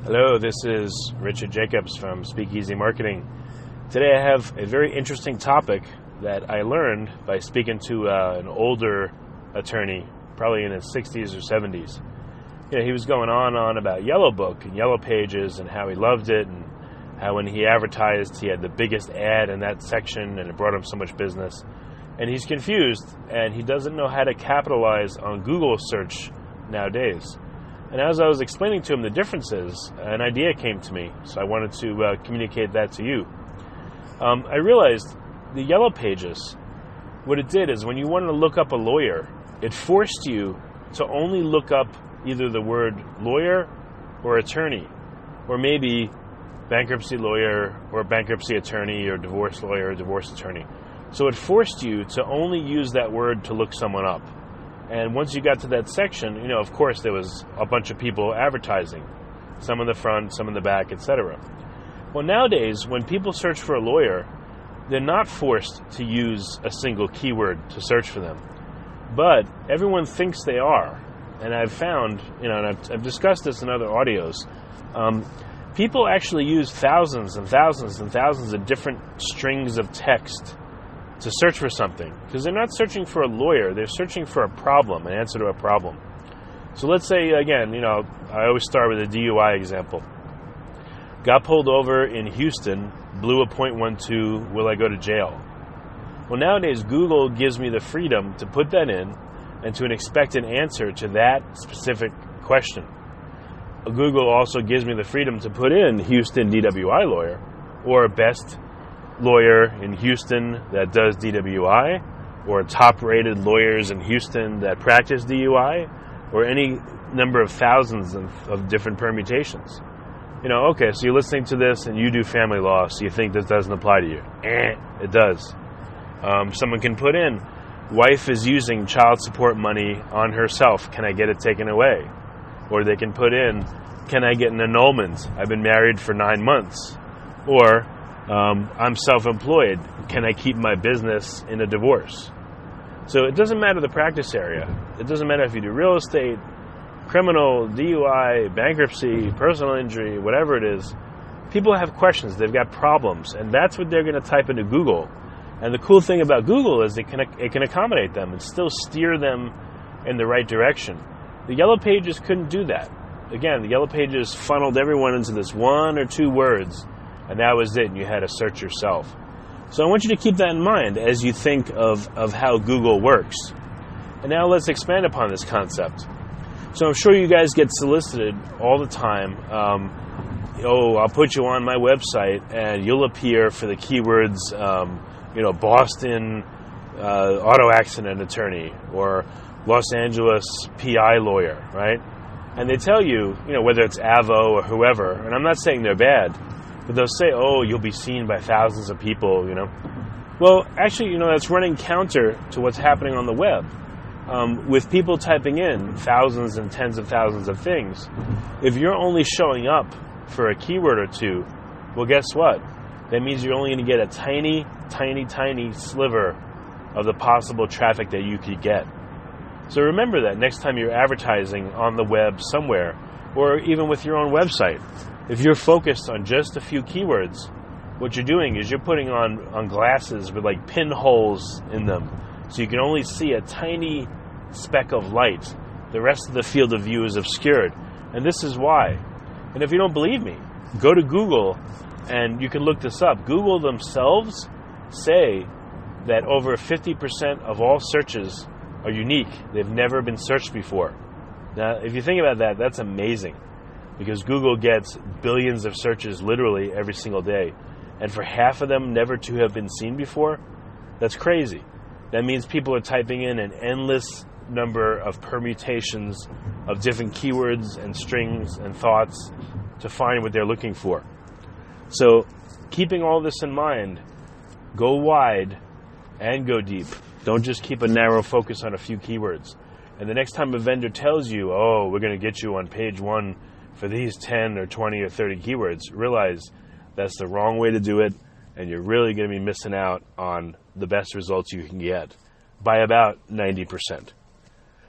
Hello, this is Richard Jacobs from Speakeasy Marketing. Today I have a very interesting topic that I learned by speaking to an older attorney, probably in his 60s or 70s. He was going on about Yellow Book and Yellow Pages and how he loved it and how when he advertised he had the biggest ad in that section and it brought him so much business. And he's confused and he doesn't know how to capitalize on Google search nowadays. And as I was explaining to him the differences, an idea came to me, so I wanted to communicate that to you. I realized the Yellow Pages, what it did is when you wanted to look up a lawyer, it forced you to only look up either the word lawyer or attorney, or maybe bankruptcy lawyer or bankruptcy attorney or divorce lawyer or divorce attorney. So it forced you to only use that word to look someone up. And once you got to that section, of course there was a bunch of people advertising, some in the front, some in the back, etc. Well, nowadays, when people search for a lawyer, they're not forced to use a single keyword to search for them. But everyone thinks they are. And I've found, and I've discussed this in other audios, people actually use thousands and thousands and thousands of different strings of text to search for something, because they're not searching for a lawyer, they're searching for a problem, an answer to a problem. So let's say, again, I always start with a DUI example. Got pulled over in Houston, blew a .12, will I go to jail? Well, nowadays Google gives me the freedom to put that in and to expect an answer to that specific question. Google also gives me the freedom to put in Houston DWI lawyer or best lawyer in Houston that does DWI, or top-rated lawyers in Houston that practice DUI, or any number of thousands of different permutations. Okay, so you're listening to this and you do family law, so you think this doesn't apply to you. It does. Someone can put in, wife is using child support money on herself, can I get it taken away? Or they can put in, can I get an annulment? I've been married for 9 months. Or, I'm self-employed. Can I keep my business in a divorce? So it doesn't matter the practice area. It doesn't matter if you do real estate, criminal, DUI, bankruptcy, personal injury, whatever it is. People have questions. They've got problems. And that's what they're going to type into Google. And the cool thing about Google is it can accommodate them and still steer them in the right direction. The Yellow Pages couldn't do that. Again, the Yellow Pages funneled everyone into this one or two words, and that was it, and you had to search yourself. So I want you to keep that in mind as you think of how Google works. And now let's expand upon this concept. So I'm sure you guys get solicited all the time. I'll put you on my website, and you'll appear for the keywords, Boston auto accident attorney, or Los Angeles PI lawyer, right? And they tell you, whether it's Avo or whoever, and I'm not saying they're bad, but they'll say, you'll be seen by thousands of people, Well, actually, that's running counter to what's happening on the web. With people typing in thousands and tens of thousands of things, if you're only showing up for a keyword or two, well, guess what? That means you're only going to get a tiny, tiny, tiny sliver of the possible traffic that you could get. So remember that next time you're advertising on the web somewhere, or even with your own website. If you're focused on just a few keywords, what you're doing is you're putting on glasses with like pinholes in them, so you can only see a tiny speck of light. The rest of the field of view is obscured. And this is why. And if you don't believe me, go to Google and you can look this up. Google themselves say that over 50% of all searches are unique. They've never been searched before. Now, if you think about that, that's amazing, because Google gets billions of searches literally every single day. And for half of them never to have been seen before, that's crazy. That means people are typing in an endless number of permutations of different keywords and strings and thoughts to find what they're looking for. So keeping all this in mind, go wide and go deep. Don't just keep a narrow focus on a few keywords. And the next time a vendor tells you, we're going to get you on page 1 for these 10 or 20 or 30 keywords, realize that's the wrong way to do it, and you're really going to be missing out on the best results you can get by about 90%.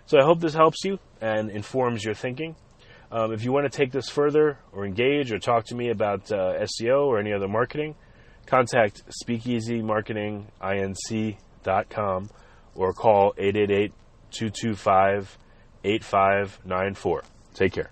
So I hope this helps you and informs your thinking. If you want to take this further or engage or talk to me about SEO or any other marketing, contact speakeasymarketinginc.com or call 888-225-8594. Take care.